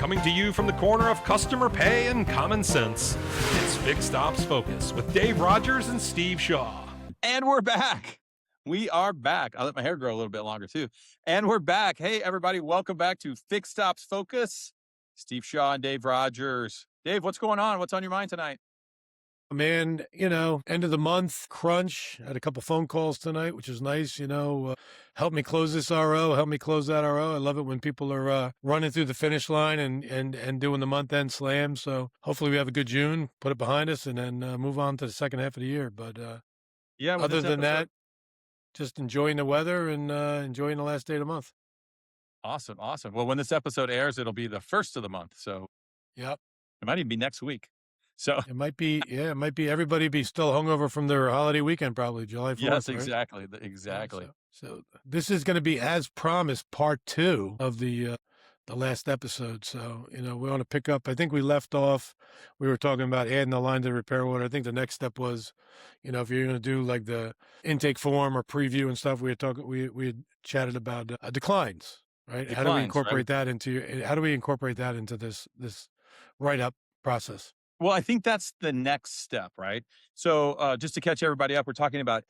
Coming to you from the corner of customer pay and common sense, it's Fixed Ops Focus with Dave Rogers and Steve Shaw. And we're back. We are back. I let my hair grow a little bit longer too. And we're back. Hey, everybody, welcome back to Fixed Ops Focus. Steve Shaw and Dave Rogers. Dave, what's going on? What's on your mind tonight? Man, end of the month crunch. Had a couple phone calls tonight, which is nice. Help me close this RO, help me close that RO. I love it when people are running through the finish line and doing the month end slam. So hopefully we have a good June, put it behind us, and then move on to the second half of the year. But yeah, other than that, just enjoying the weather and enjoying the last day of the month. Awesome. Well, when this episode airs, it'll be the first of the month. So yep, it might even be next week. So it might be everybody be still hungover from their holiday weekend, probably July 4th. Yes, right? exactly. So this is going to be, as promised, part 2 of the last episode. So, we want to pick up. I think we left off, we were talking about adding the line to the repair order. I think the next step was, if you're going to do like the intake form or preview and stuff, we had chatted about declines, right? How do we incorporate that into this write-up process? Well, I think that's the next step, right? So just to catch everybody up, we're talking about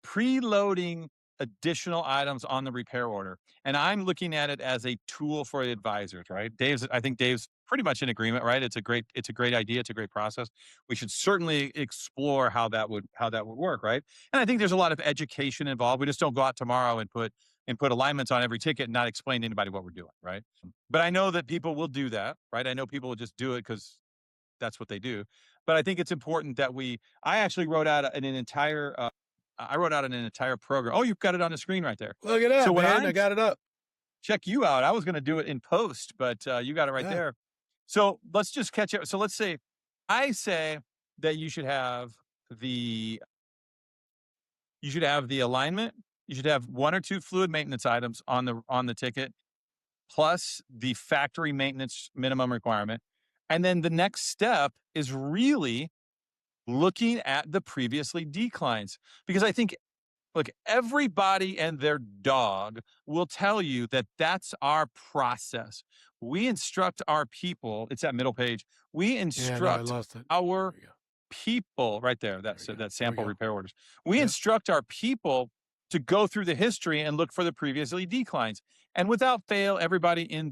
preloading additional items on the repair order. And I'm looking at it as a tool for the advisors, right? I think Dave's pretty much in agreement, right? It's a great idea. It's a great process. We should certainly explore how that would work, right? And I think there's a lot of education involved. We just don't go out tomorrow and put alignments on every ticket and not explain to anybody what we're doing, right? But I know that people will do that, right? I know people will just do it because that's what they do. But I think it's important that I actually wrote out an entire program. Oh, you've got it on the screen right there. Look at that, so man. I got it up. Check you out. I was going to do it in post, but you got it right there. So let's just catch up. So let's say, I say that you should have the alignment. You should have 1 or 2 fluid maintenance items on the ticket, plus the factory maintenance minimum requirement. And then the next step is really looking at the previously declines, because I think, look, everybody and their dog will tell you that that's our process. We instruct our people. It's that middle page. We instruct our people right there. That's that sample repair orders. We instruct our people to go through the history and look for the previously declines. And without fail, everybody in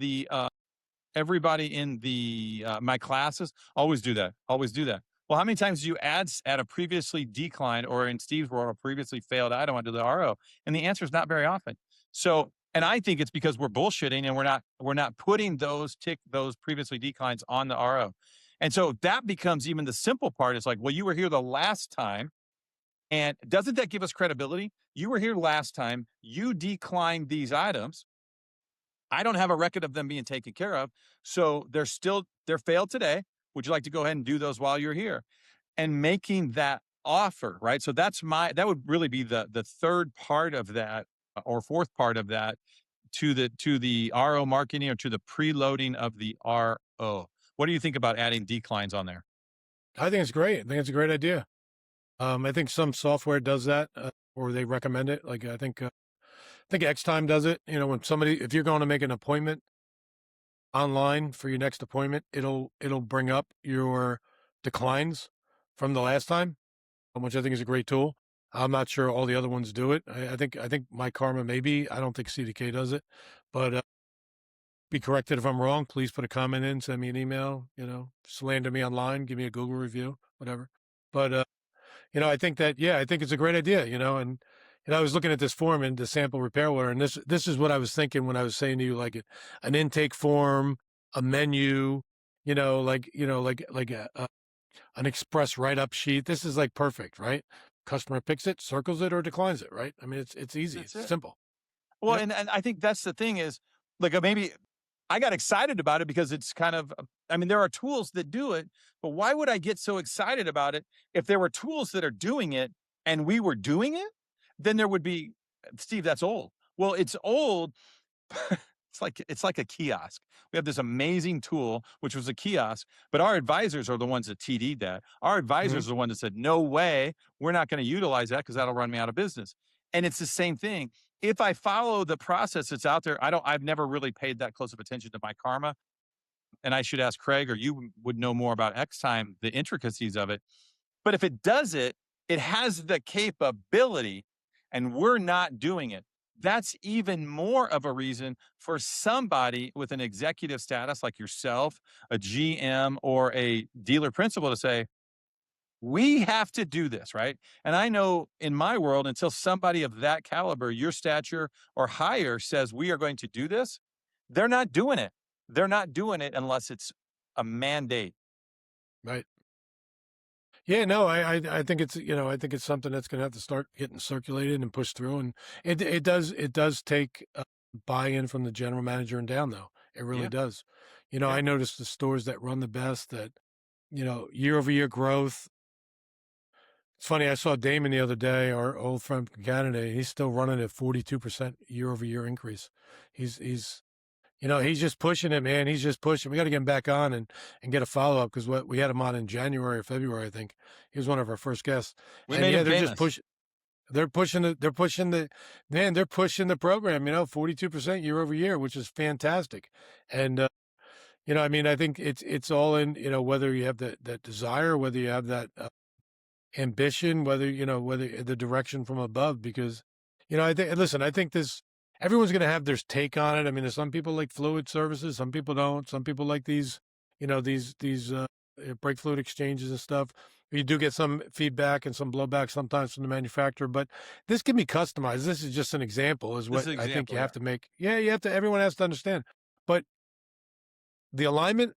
my classes always do that. Well, how many times do you add a previously declined, or in Steve's world, a previously failed item onto the RO? And the answer is not very often. So, and I think it's because we're bullshitting and we're not putting those previously declines on the RO. And so that becomes even the simple part. It's like, well, you were here the last time. And doesn't that give us credibility? You were here last time. You declined these items. I don't have a record of them being taken care of. So they're failed today. Would you like to go ahead and do those while you're here? And making that offer, right? So that would really be the third part of that, or fourth part of that, to the RO marketing, or to the preloading of the RO. What do you think about adding declines on there? I think it's great. I think it's a great idea. I think some software does that, or they recommend it. Like I think Xtime does it. If you're going to make an appointment online for your next appointment, it'll bring up your declines from the last time, which I think is a great tool. I'm not sure all the other ones do it. I think My Karma maybe. I don't think CDK does it, but be corrected if I'm wrong. Please put a comment in, send me an email. Slander me online, give me a Google review, whatever. But I think it's a great idea. And I was looking at this form and the sample repair order, and this is what I was thinking when I was saying to you, like an intake form, a menu, an express write-up sheet. This is like perfect, right? Customer picks it, circles it, or declines it, right? I mean, it's easy. It's simple. Well, and I think that's the thing is, like, maybe I got excited about it because it's kind of, there are tools that do it, but why would I get so excited about it? If there were tools that are doing it and we were doing it, then there would be, Steve, that's old. Well, it's old. It's like a kiosk. We have this amazing tool, which was a kiosk, but our advisors are the ones that TD'd that. Our advisors are the ones that said, no way, we're not going to utilize that because that'll run me out of business. And it's the same thing. if I follow the process that's out there, I've never really paid that close of attention to my karma. And I should ask Craig, or you would know more about X time, the intricacies of it. But if it does it, it has the capability and we're not doing it. That's even more of a reason for somebody with an executive status like yourself, a GM, or a dealer principal to say, we have to do this, right? And I know in my world, until somebody of that caliber, your stature or higher, says we are going to do this, they're not doing it. They're not doing it unless it's a mandate. Right. Yeah, no, I think it's, I think it's something that's going to have to start getting circulated and pushed through. And it does take buy-in from the general manager and down, though. It really Yeah. does. Yeah. I noticed the stores that run the best, that, year over year growth. It's funny. I saw Damon the other day, our old friend from Canada. He's still running at 42% year over year increase. He's he's just pushing it, man. He's just pushing. We got to get him back on and get a follow up, because what we had him on in January or February, I think. He was one of our first guests. We And made yeah, him they're famous. just pushing. They're pushing the program. 42% year over year, which is fantastic. And I mean, I think it's all in. Whether you have that desire, whether you have that ambition, whether the direction from above, because I think, listen, I think everyone's going to have their take on it. I mean, there's some people like fluid services, some people don't. Some people like these brake fluid exchanges and stuff. You do get some feedback and some blowback sometimes from the manufacturer, but this can be customized. This is just an example, is This what is an I think example, you yeah. have to make. Yeah, everyone has to understand. But the alignment,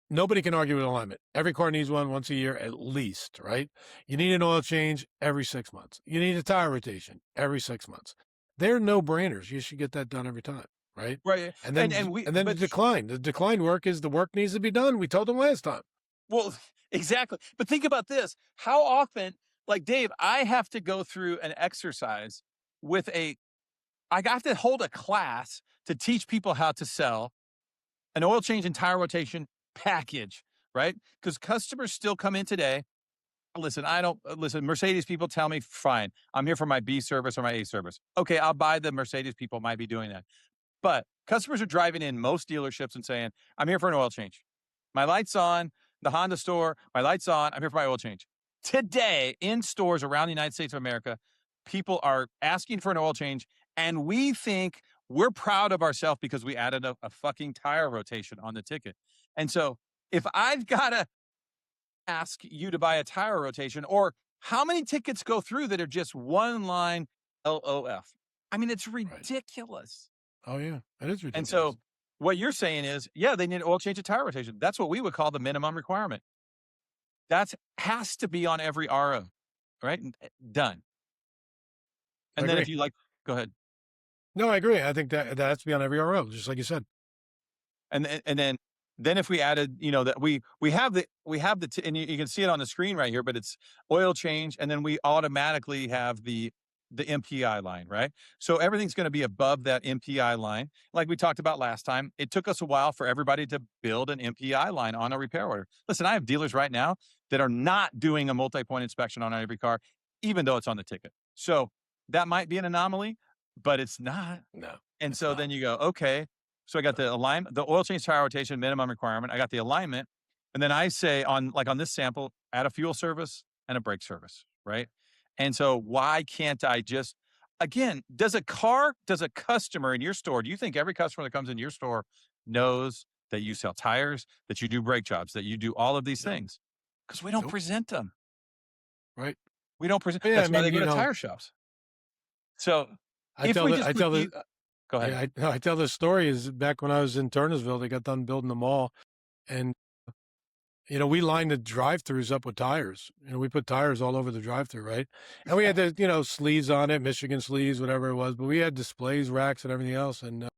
nobody can argue with alignment. Every car needs one once a year at least, right? You need an oil change every 6 months. You need a tire rotation every 6 months. They're no-brainers. You should get that done every time, right? Right. And then the decline. The decline work is the work needs to be done. We told them last time. Well, exactly. But think about this. How often, like Dave, I have to go through an exercise with I have to hold a class to teach people how to sell an oil change and tire rotation package, right? Because customers still come in today. Listen, Mercedes people tell me, fine, I'm here for my B service or my A service. Okay, I'll buy the Mercedes people might be doing that. But customers are driving in most dealerships and saying, I'm here for an oil change. My light's on, the Honda store, my light's on, I'm here for my oil change. Today, in stores around the United States of America, people are asking for an oil change, and we think we're proud of ourselves because we added a fucking tire rotation on the ticket. And so if I've got to ask you to buy a tire rotation, or how many tickets go through that are just one line LOF? I mean, it's ridiculous. Oh, yeah. It is ridiculous. And so what you're saying is, yeah, they need oil change and tire rotation. That's what we would call the minimum requirement. That has to be on every RO, right? Done. And then if you go ahead. No, I agree. I think that has to be on every RO, just like you said. And then if we added, that we have and you can see it on the screen right here, but it's oil change, and then we automatically have the MPI line, right? So everything's going to be above that MPI line. Like we talked about last time, it took us a while for everybody to build an MPI line on a repair order. Listen, I have dealers right now that are not doing a multi-point inspection on every car, even though it's on the ticket. So that might be an anomaly, but it's not. No. And so then you go, okay, so I got the alignment, the oil change tire rotation minimum requirement. I got the alignment. And then I say on this sample, add a fuel service and a brake service, right? And so why can't I just, again, does a customer in your store, do you think every customer that comes in your store knows that you sell tires, that you do brake jobs, that you do all of these things? Because we don't present them. Right. We don't present. Yeah, That's why they go to tire shops. So go ahead. Yeah, I tell this story is back when I was in Turnersville, they got done building the mall, and we lined the drive-throughs up with tires. We put tires all over the drive-through, right? And we had the sleeves on it, Michigan sleeves, whatever it was, but we had displays, racks, and everything else. And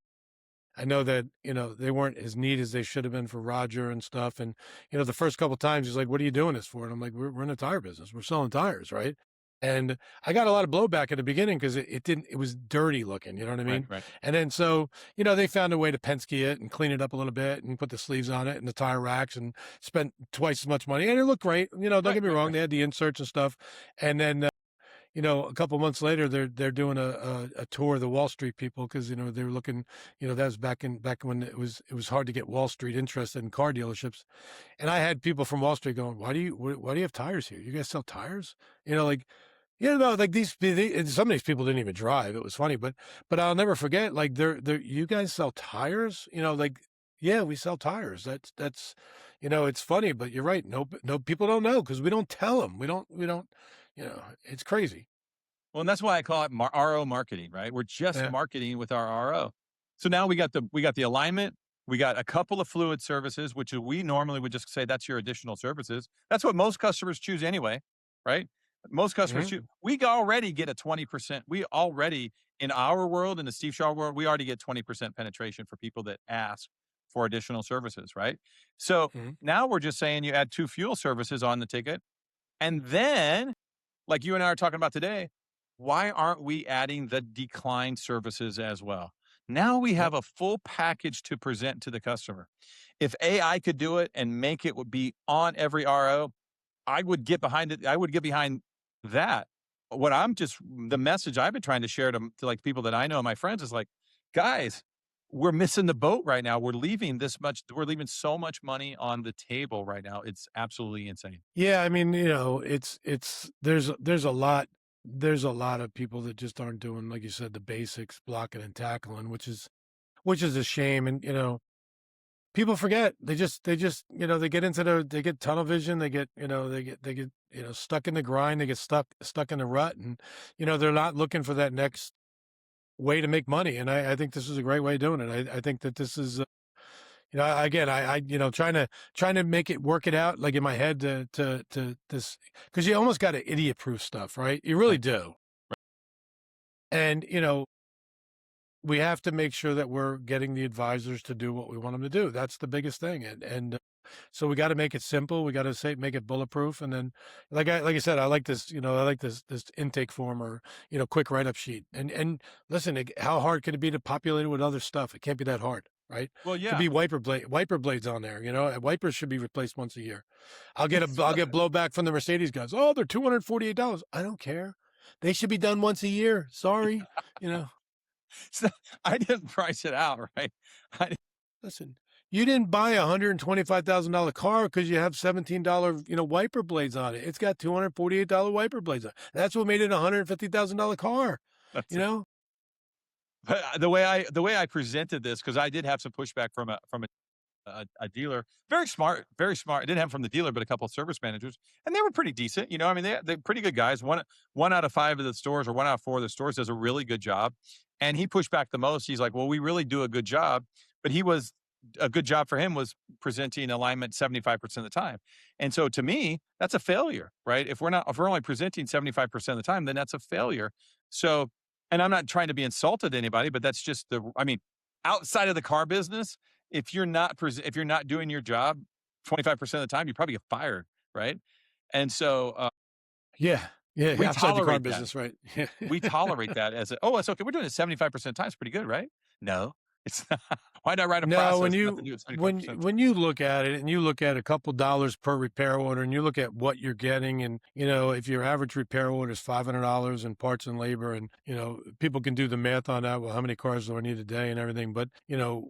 I know that they weren't as neat as they should have been for Roger and stuff. And the first couple of times he's like, "What are you doing this for?" And I'm like, "We're in the tire business. We're selling tires, right?" And I got a lot of blowback at the beginning because it was dirty looking, you know what I mean? Right. And then so, they found a way to Penske it and clean it up a little bit and put the sleeves on it and the tire racks and spent twice as much money. And it looked great. Don't get me wrong. They had the inserts and stuff. And then, a couple months later, they're doing a tour of the Wall Street people because they were looking. That was back when it was hard to get Wall Street interested in car dealerships, and I had people from Wall Street going, why do you have tires here? You guys sell tires? Like. Like and some of these people didn't even drive. It was funny, but I'll never forget. Like, you guys sell tires? Like, yeah, we sell tires. That's, it's funny, but you're right. No, people don't know because we don't tell them. We don't. It's crazy. Well, and that's why I call it RO marketing, right? We're just marketing with our RO. So now we got the alignment. We got a couple of fluid services, which we normally would just say that's your additional services. That's what most customers choose anyway, right? Most customers choose. We already get a 20%. We already, in our world, in the Steve Shaw world, we already get 20% penetration for people that ask for additional services, right? So now we're just saying you add 2 fuel services on the ticket. And then, like you and I are talking about today, why aren't we adding the decline services as well? Now we have a full package to present to the customer. If AI could do it and make it would be on every RO, I would get behind it. I would get behind that. What the message I've been trying to share to like people that I know, my friends, is like, guys, we're missing the boat right now. We're leaving so much money on the table right now. It's absolutely insane. Yeah, I mean, there's a lot of people that just aren't doing, like you said, the basics, blocking and tackling, which is a shame. And people forget. They get they get tunnel vision. They get stuck in the grind. They get stuck in the rut, and they're not looking for that next way to make money. And I think this is a great way of doing it. I think that this is, again, I trying to work it out, like in my head to this, because you almost got to idiot proof stuff, right? You really do. And, we have to make sure that we're getting the advisors to do what we want them to do. That's the biggest thing. And so we got to make it simple. We got to make it bulletproof. And then, like I said, I like this, this intake form or, quick write-up sheet. And listen, how hard can it be to populate it with other stuff? It can't be that hard, right? Well, yeah. To be wiper blades on there, wipers should be replaced once a year. I'll get blowback from the Mercedes guys. Oh, they're $248. I don't care. They should be done once a year. Sorry, So I didn't price it out, right? Listen, you didn't buy a $125,000 car because you have $17, wiper blades on it. It's got $248 wiper blades on it. That's what made it a $150,000 car. But the way I presented this, because I did have some pushback from a dealer, very smart. I didn't have it from the dealer, but a couple of service managers, and they were pretty decent. I mean, they're pretty good guys. One out of 5 of the stores, or 1 out of 4 of the stores, does a really good job. And he pushed back the most. He's like, well, we really do a good job. But a good job for him was presenting alignment 75% of the time. And so to me, that's a failure, right? If we're only presenting 75% of the time, then that's a failure. So, and I'm not trying to be insulted to anybody, but that's just outside of the car business, if you're not doing your job 25% of the time, you probably get fired, right? And so, yeah, we outside the car tolerate business, right? we tolerate that as it's okay. We're doing it 75% of the time. It's pretty good, right? No, it's not. Why not write a process? When you look at it and you look at a couple dollars per repair order and you look at what you're getting, and if your average repair order is $500 in parts and labor, and people can do the math on that. Well, how many cars do I need a day and everything? But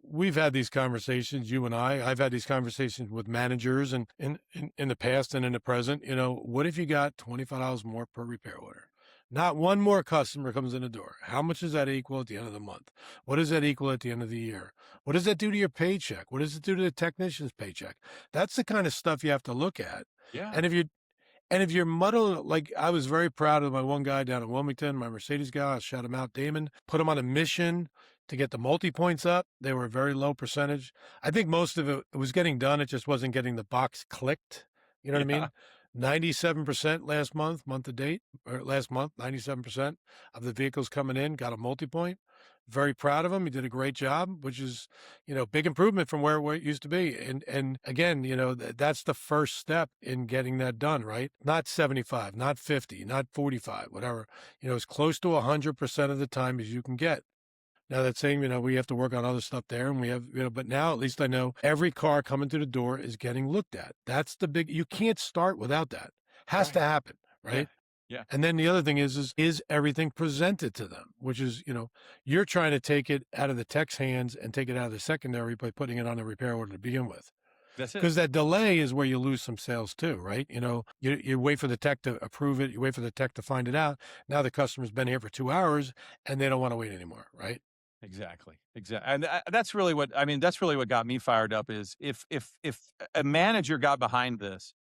we've had these conversations, you and I've had these conversations with managers and in the past and in the present. What if you got $25 more per repair order? Not one more customer comes in the door. How much does that equal at the end of the month? What does that equal at the end of the year? What does that do to your paycheck? What does it do to the technician's paycheck? That's the kind of stuff you have to look at. Yeah. And if you're muddling, like I was very proud of my one guy down in Wilmington, my Mercedes guy, I shout him out, Damon, put him on a mission to get the multi-points up. They were a very low percentage. I think most of it was getting done. It just wasn't getting the box clicked. You know what I mean? 97% last month to date, or last month, 97% of the vehicles coming in got a multi-point. Very proud of him. He did a great job, which is, big improvement from where it used to be. And again, that's the first step in getting that done, right? Not 75, not 50, not 45, whatever, as close to 100% of the time as you can get. Now that's saying, we have to work on other stuff there, and we have, but now at least I know every car coming to the door is getting looked at. That's the you can't start without that. Has to happen, right? Yeah. And then the other thing is everything presented to them, which is, you're trying to take it out of the tech's hands and take it out of the secondary by putting it on the repair order to begin with. That's it. Because that delay is where you lose some sales too, right? You wait for the tech to approve it. You wait for the tech to find it out. Now the customer's been here for 2 hours and they don't want to wait anymore, right? Exactly. And that's really what got me fired up is if a manager got behind this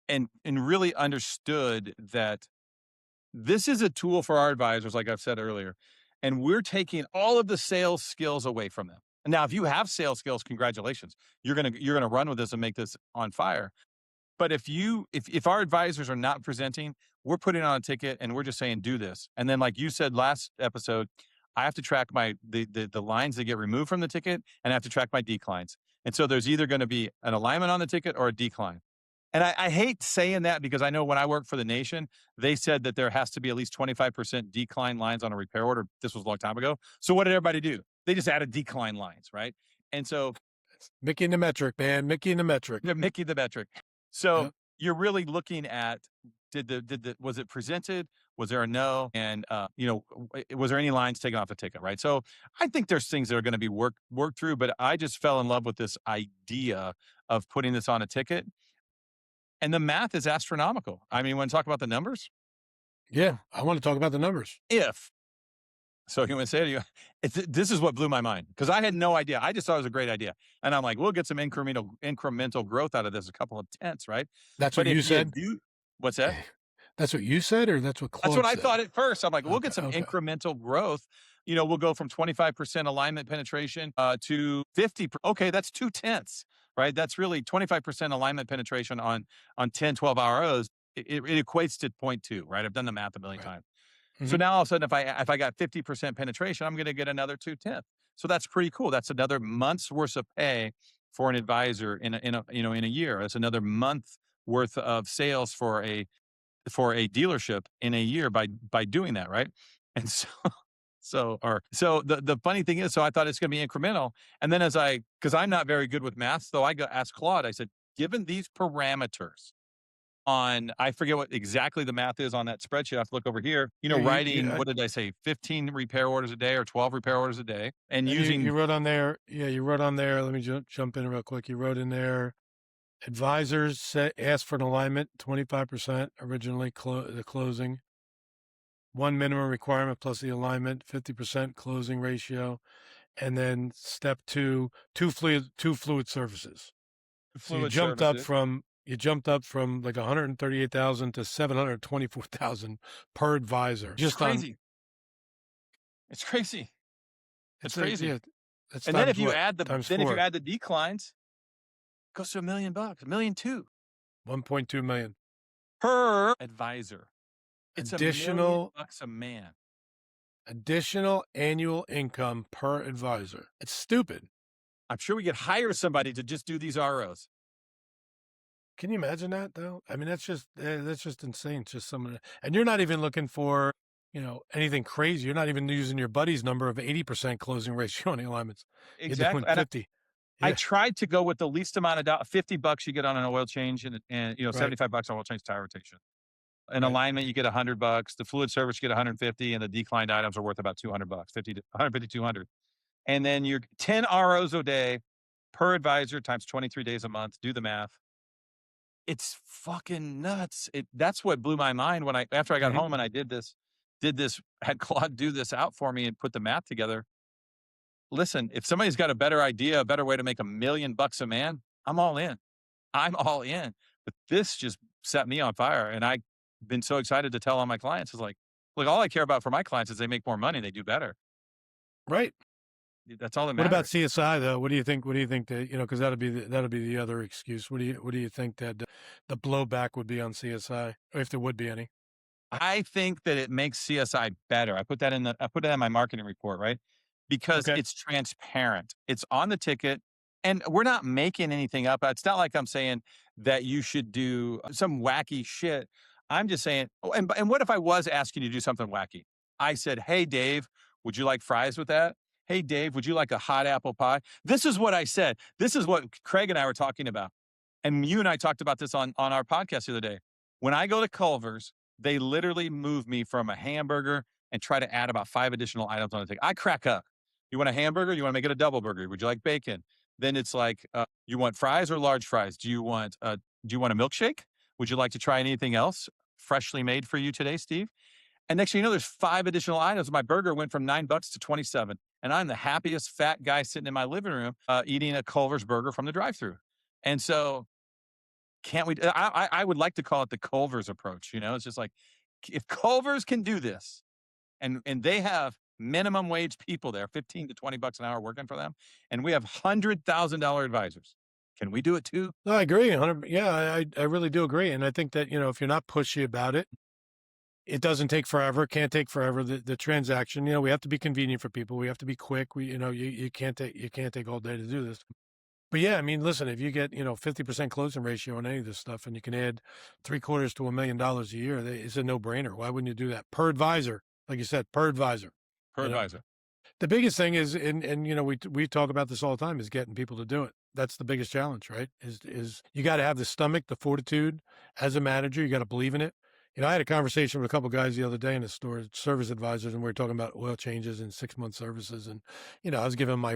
and really understood that this is a tool for our advisors, like I've said earlier, and we're taking all of the sales skills away from them. Now, if you have sales skills, congratulations. You're gonna run with this and make this on fire. But if our advisors are not presenting, we're putting on a ticket and we're just saying, do this. And then, like you said last episode, I have to track the lines that get removed from the ticket, and I have to track my declines. And so there's either going to be an alignment on the ticket or a decline. And I hate saying that because I know when I worked for the Nation, they said that there has to be at least 25% decline lines on a repair order. This was a long time ago. So what did everybody do? They just added decline lines, right? And so Mickey and the metric, man. Mickey and the metric. Mickey the metric. So you're really looking at was it presented? Was there a no? And was there any lines taken off the ticket? Right. So I think there's things that are going to be worked through, but I just fell in love with this idea of putting this on a ticket. And the math is astronomical. I mean, want to talk about the numbers? Yeah, I want to talk about the numbers. So you want to say to you, this is what blew my mind because I had no idea. I just thought it was a great idea. And I'm like, we'll get some incremental growth out of this, a couple of tenths, right? That's what you said? What's that? That's what you said, or that's what Claude That's what said? I thought at first. I'm like, we'll get some incremental growth. We'll go from 25% alignment penetration to 50. Okay, that's 2/10, right? That's really 25% alignment penetration on 10, 12 ROs. It equates to 0.2, right? I've done the math a million times. Mm-hmm. So now all of a sudden, if I got 50% penetration, I'm going to get another 2/10. So that's pretty cool. That's another month's worth of pay for an advisor in a year. That's another month worth of sales for a dealership in a year by doing that, right? And so the funny thing is, so I thought it's going to be incremental, and then because I'm not very good with math, so I asked Claude. I said, given these parameters. I forget what exactly the math is on that spreadsheet. I have to look over here. Writing, what did I say? 15 repair orders a day or 12 repair orders a day. And using. You wrote on there. Yeah, you wrote on there. Let me jump in real quick. You wrote in there, advisors asked for an alignment, 25% originally, the closing. One minimum requirement plus the alignment, 50% closing ratio. And then step two fluid surfaces. So you jumped up from like 138,000 to 724,000 per advisor. It's crazy. It's crazy. It's crazy. And then if you add the declines, it goes to $1 million, $1.2 million. 1.2 million per advisor. It's additional $1 million a man. Additional annual income per advisor. It's stupid. I'm sure we could hire somebody to just do these ROs. Can you imagine that though? I mean, that's just insane. It's just and you're not even looking for, anything crazy. You're not even using your buddy's number of 80% closing ratio on the alignments. Exactly. You're doing 50. I tried to go with the least amount of $50 you get on an oil change and $75 on oil change tire rotation. An alignment, you get $100. The fluid service, you get $150, and the declined items are worth about $200, 150, 200. And then you're 10 ROs a day per advisor times 23 days a month. Do the math. It's fucking nuts. That's what blew my mind after I got home and I did this, had Claude do this out for me and put the math together. Listen, if somebody's got a better idea, a better way to make $1 million a man, I'm all in. But this just set me on fire. And I've been so excited to tell all my clients is like, look, all I care about for my clients is they make more money, they do better. Right. That's all that matters. What about CSI though? What do you think that, because that'll be the other excuse. What do you think that the blowback would be on CSI, or if there would be any? I think that it makes CSI better. I put that in my marketing report, right? Because it's transparent. It's on the ticket, and we're not making anything up. It's not like I'm saying that you should do some wacky shit. I'm just saying, and what if I was asking you to do something wacky? I said, hey, Dave, would you like fries with that? Hey, Dave, would you like a hot apple pie? This is what I said. This is what Craig and I were talking about. And you and I talked about this on our podcast the other day. When I go to Culver's They literally move me from a hamburger and try to add about 5 additional items on the thing. I crack up. You want a hamburger? You want to make it a double burger? Would you like bacon? Then it's like, you want fries or large fries? Do you want a milkshake? Would you like to try anything else freshly made for you today, Steve? And next thing you know, there's 5 additional items. My burger went from $9 to 27, and I'm the happiest fat guy sitting in my living room eating a Culver's burger from the drive-through. And so, can't we? I would like to call it the Culver's approach. It's just like, if Culver's can do this, and they have minimum wage people there, 15 to $20 an hour working for them, and we have $100,000 advisors, can we do it too? No, I agree. 100, yeah, I really do agree. And I think that, if you're not pushy about it, it doesn't take forever. It can't take forever. The transaction, we have to be convenient for people. We have to be quick. You can't take all day to do this. But yeah, I mean, listen, if you get, 50% closing ratio on any of this stuff and you can add $750,000 to $1 million a year, it's a no brainer. Why wouldn't you do that? Per advisor, like you said, per advisor. Per advisor. The biggest thing is, and we talk about this all the time, is getting people to do it. That's the biggest challenge, right? Is you got to have the stomach, the fortitude as a manager. You got to believe in it. I had a conversation with a couple guys the other day in the store, service advisors, and we were talking about oil changes and 6-month services. And, I was giving my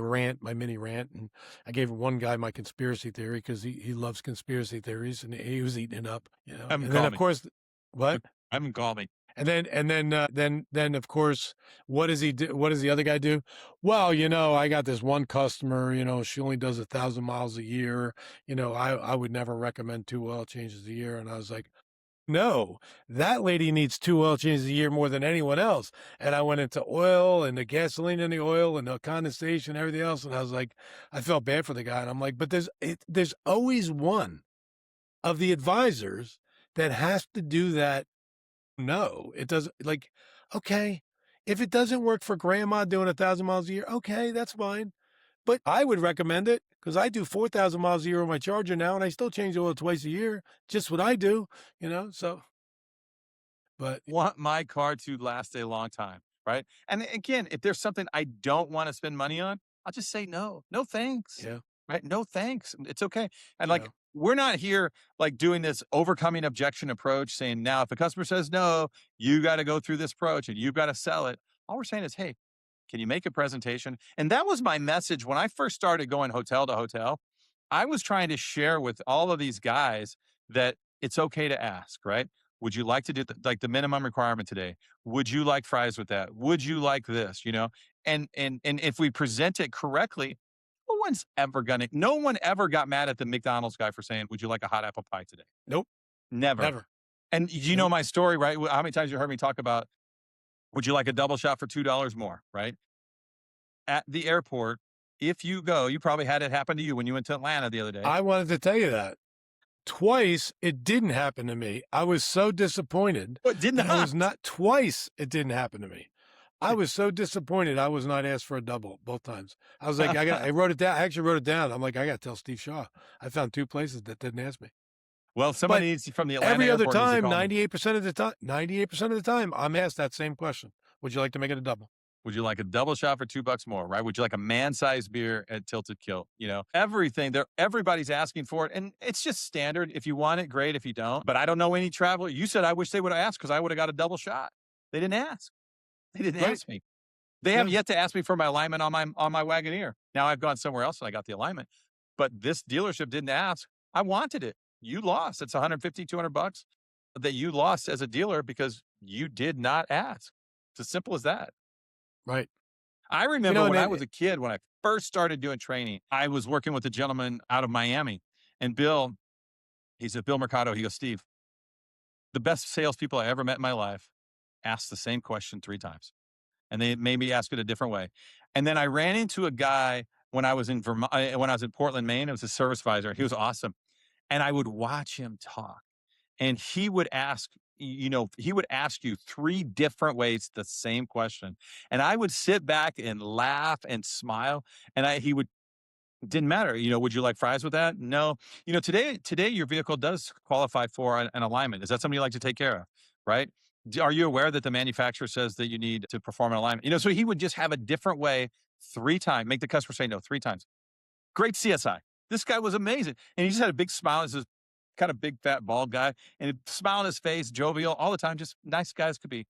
mini rant, and I gave one guy my conspiracy theory because he loves conspiracy theories, and he was eating it up, I'm And then, of course, what? I'm calming. And then of course, what does he do? What does the other guy do? Well, I got this one customer, she only does 1,000 miles a year. I would never recommend 2 oil changes a year. And I was like, no, that lady needs 2 oil changes a year more than anyone else. And I went into oil and the gasoline in the oil and the condensation and everything else. And I was like, I felt bad for the guy. And I'm like, but there's always one of the advisors that has to do that. No, it doesn't. Like, okay, if it doesn't work for grandma doing 1,000 miles a year, okay, that's fine. But I would recommend it because I do 4,000 miles a year on my Charger now, and I still change the oil twice a year. Just what I do, So, but Want my car to last a long time, right? And again, if there's something I don't want to spend money on, I'll just say no. No thanks. yeah, Right? No thanks. It's okay. And yeah, we're not here like doing this overcoming objection approach, saying now if a customer says no, you got to go through this approach and you've got to sell it. All we're saying is, hey, can you make a presentation? And that was my message when I first started going hotel to hotel. I was trying to share with all of these guys that it's okay to ask, right? Would you like to do the minimum requirement today? Would you like fries with that? Would you like this? And if we present it correctly, no one ever got mad at the McDonald's guy for saying, would you like a hot apple pie today? nope, Never. never. And you know my story, right? How many times you heard me talk about, would you like a double shot for $2 more, right? At the airport, if you go, you probably had it happen to you when you went to Atlanta the other day. I wanted to tell you that. Twice it didn't happen to me. I was so disappointed. But did that I not. was not twice. It didn't happen to me. I was so disappointed. I was not asked for a double both times. I was like, I wrote it down. I actually wrote it down. I'm like, I got to tell Steve Shaw. I found 2 places that didn't ask me. Well, somebody needs from the Atlanta Every other airport needs to time, call me. 98% of the time, 98% of the time, I'm asked that same question. Would you like to make it a double? Would you like a double shot for $2 more, right? Would you like a man-sized beer at Tilted Kilt? Everything there, everybody's asking for it. And it's just standard. If you want it, great. If you don't, but I don't know any traveler. You said, I wish they would have asked because I would have got a double shot. They didn't ask. They didn't Right. ask me. They have yet to ask me for my alignment on my Wagoneer. Now I've gone somewhere else and I got the alignment, but this dealership didn't ask. I wanted it. You lost. It's $150, $200 that you lost as a dealer because you did not ask. It's as simple as that. Right. I remember when I was a kid, when I first started doing training, I was working with a gentleman out of Miami, and Bill, he said, Bill Mercado, he goes, Steve, the best salespeople I ever met in my life asked the same question 3 times. And they made me ask it a different way. And then I ran into a guy when I was in Vermont, when I was in Portland, Maine. It was a service advisor. He was awesome. And I would watch him talk. And he would ask you 3 different ways the same question. And I would sit back and laugh and smile. And didn't matter. Would you like fries with that? No. Today your vehicle does qualify for an alignment. Is that something you like to take care of? Right? Are you aware that the manufacturer says that you need to perform an alignment? So he would just have a different way 3 times, make the customer say no 3 times. Great CSI. This guy was amazing. And he just had a big smile and says, kind of big, fat, bald guy, and a smile on his face, jovial all the time, just nice guys could be.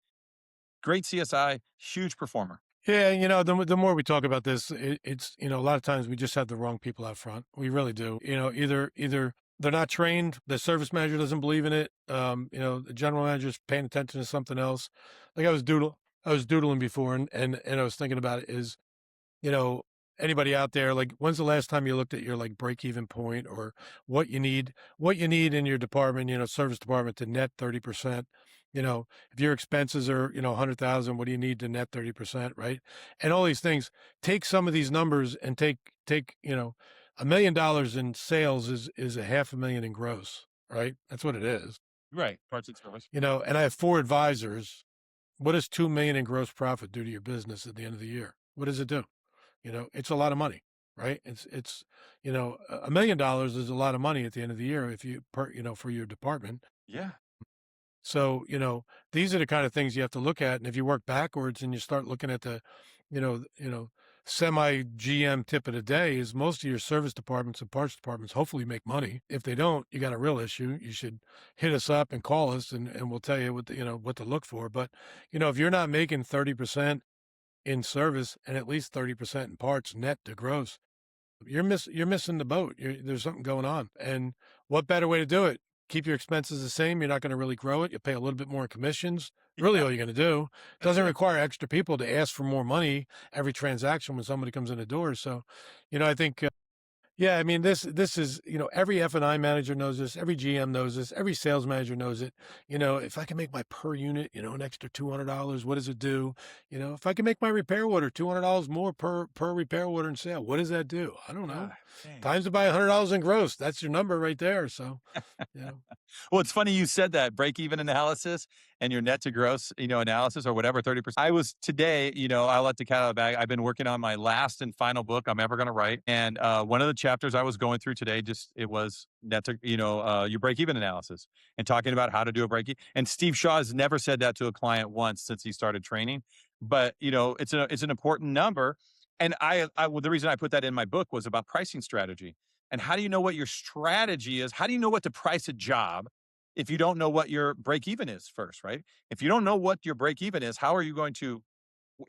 Great CSI, huge performer. Yeah, the more we talk about this, it's a lot of times we just have the wrong people out front. We really do. Either they're not trained, the service manager doesn't believe in it. The general manager's paying attention to something else. Like I was doodling before, and I was thinking about it is, you know, anybody out there, like, when's the last time you looked at your like break even point, or what you need in your department, service department, to net 30%? If your expenses are, 100,000, what do you need to net 30%? Right. And all these things, take some of these numbers and take, $1 million in sales is a 500,000 in gross, right? That's what it is. Right. Parts and service. And I have 4 advisors. What does 2 million in gross profit do to your business at the end of the year? What does it do? It's a lot of money, right? It's $1 million is a lot of money at the end of the year if for your department. Yeah. So, these are the kind of things you have to look at. And if you work backwards and you start looking at the, semi GM tip of the day, is most of your service departments and parts departments hopefully make money. If they don't, you got a real issue. You should hit us up and call us, and we'll tell you what to look for. But, if you're not making 30% in service and at least 30% in parts net to gross, you're missing the boat. There's something going on. And what better way to do it? Keep your expenses the same. You're not going to really grow it. You pay a little bit more in commissions. Really, all you're going to do. Doesn't require extra people to ask for more money every transaction when somebody comes in the door. So, I think, yeah, I mean, this is, every F&I manager knows this. Every GM knows this. Every sales manager knows it. If I can make my per unit, an extra $200, what does it do? If I can make my repair order $200 more per repair order and sale, what does that do? I don't know. Times it by $100 in gross. That's your number right there. So, Well, it's funny you said that break even analysis and your net to gross, analysis or whatever, 30%. I was today, I let the cat out of the bag. I've been working on my last and final book I'm ever going to write. And one of the chapters I was going through today, it was net to, your break even analysis and talking about how to do a break even. And Steve Shaw has never said that to a client once since he started training. But, it's an important number. And the reason I put that in my book was about pricing strategy. And how do you know what your strategy is? How do you know what to price a job if you don't know what your break even is first, right? If you don't know what your break even is, how are you going to,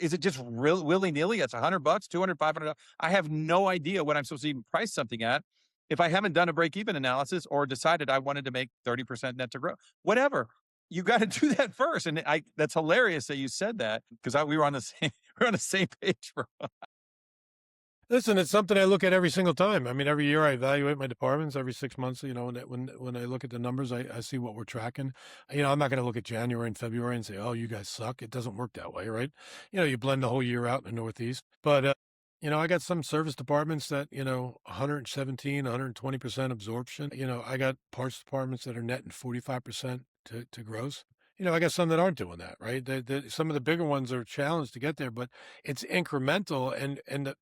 is it just real willy nilly? It's $100, 200, $500. I have no idea what I'm supposed to even price something at if I haven't done a break even analysis or decided I wanted to make 30% net to grow, whatever. You got to do that first. And that's hilarious that you said that because we were on the same, we're on the same page. Listen, it's something I look at every single time. I mean, every year I evaluate my departments. Every 6 months, when I look at the numbers, I see what we're tracking. I'm not going to look at January and February and say, "Oh, you guys suck." It doesn't work that way, right? You blend the whole year out in the Northeast. But I got some service departments that 117, 120% absorption. I got parts departments that are netting 45% to gross. I got some that aren't doing that, right? Some of the bigger ones are challenged to get there, but it's incremental, and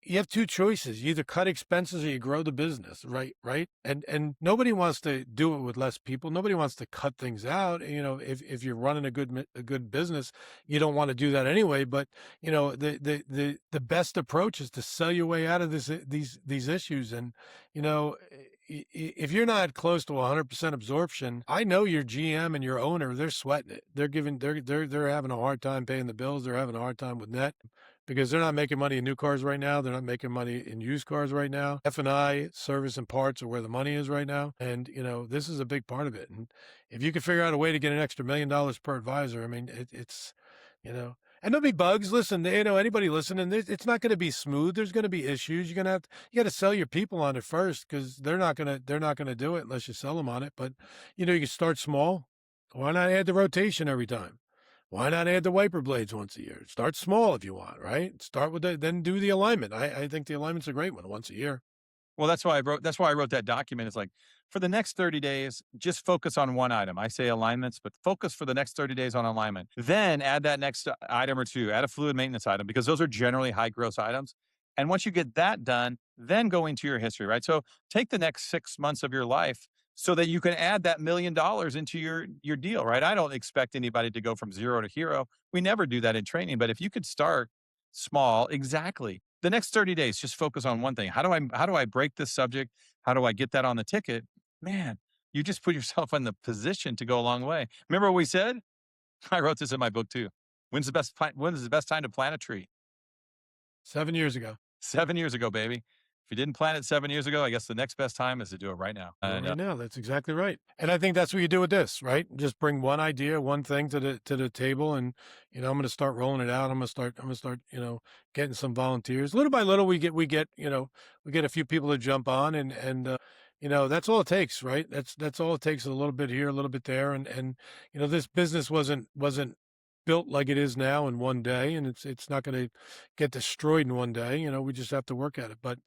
you have two choices. You either cut expenses or you grow the business, right? Right. And nobody wants to do it with less people. Nobody wants to cut things out. If you're running a good business, you don't want to do that anyway. But the best approach is to sell your way out of these issues. And if you're not close to 100% absorption, I know your GM and your owner, they're sweating it. They're having a hard time paying the bills. They're having a hard time with net, because they're not making money in new cars right now. They're not making money in used cars right now. F&I, service, and parts are where the money is right now. And, this is a big part of it. And if you can figure out a way to get an extra $1 million per advisor, I mean, it's, and there'll be bugs. Listen, anybody listening, it's not going to be smooth. There's going to be issues. You got to sell your people on it first, because they're not going to do it unless you sell them on it. But, you can start small. Why not add the rotation every time? Why not add the wiper blades once a year? Start small if you want, right? Start with then do the alignment. I think the alignment's a great one, once a year. Well, that's why I wrote that document. It's like, for the next 30 days, just focus on one item. I say alignments, but focus for the next 30 days on alignment. Then add that next item or two, add a fluid maintenance item, because those are generally high gross items. And once you get that done, then go into your history, right? So take the next 6 months of your life so that you can add that $1 million into your deal, right? I don't expect anybody to go from zero to hero. We never do that in training, but if you could start small, exactly. The next 30 days, just focus on one thing. How do I break this subject? How do I get that on the ticket? man, you just put yourself in the position to go a long way. Remember what we said? I wrote this in my book too. When is the best time to plant a tree? 7 years ago. 7 years ago, baby. If you didn't plant it 7 years ago, I guess the next best time is to do it right now. Right now, that's exactly right. And I think that's what you do with this, right? Just bring one idea, one thing to the table, and I'm going to start rolling it out. I'm going to start, getting some volunteers. Little by little, we get a few people to jump on, and that's all it takes, right? That's all it takes. A little bit here, a little bit there, and this business wasn't built like it is now in one day, and it's not going to get destroyed in one day. We just have to work at it. But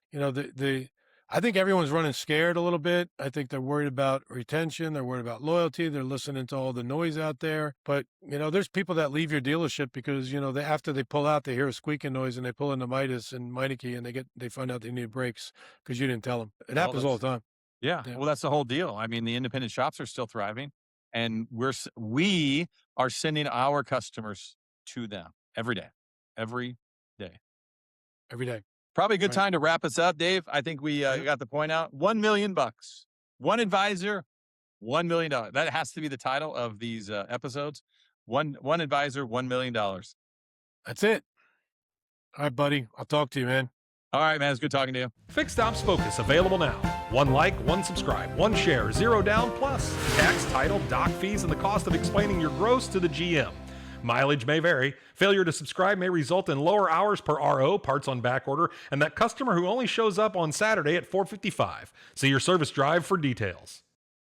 I think everyone's running scared a little bit. I think they're worried about retention. They're worried about loyalty. They're listening to all the noise out there. But there's people that leave your dealership because after they pull out, they hear a squeaking noise and they pull into Midas and Meineke and they find out they need brakes because you didn't tell them. It happens all the time. Yeah. Well, that's the whole deal. I mean, the independent shops are still thriving, and we are sending our customers to them every day. Probably a good time to wrap us up, Dave. I think we got the point out. $1 million, one advisor, $1 million. That has to be the title of these episodes. One advisor, $1 million. That's it. All right, buddy. I'll talk to you, man. All right, man. It's good talking to you. Fixed Ops Focus available now. 1 like, 1 subscribe, 1 share, 0 down, plus tax, title, doc fees, and the cost of explaining your gross to the GM. Mileage may vary. Failure to subscribe may result in lower hours per RO, parts on back order, and that customer who only shows up on Saturday at 4:55. See your service drive for details.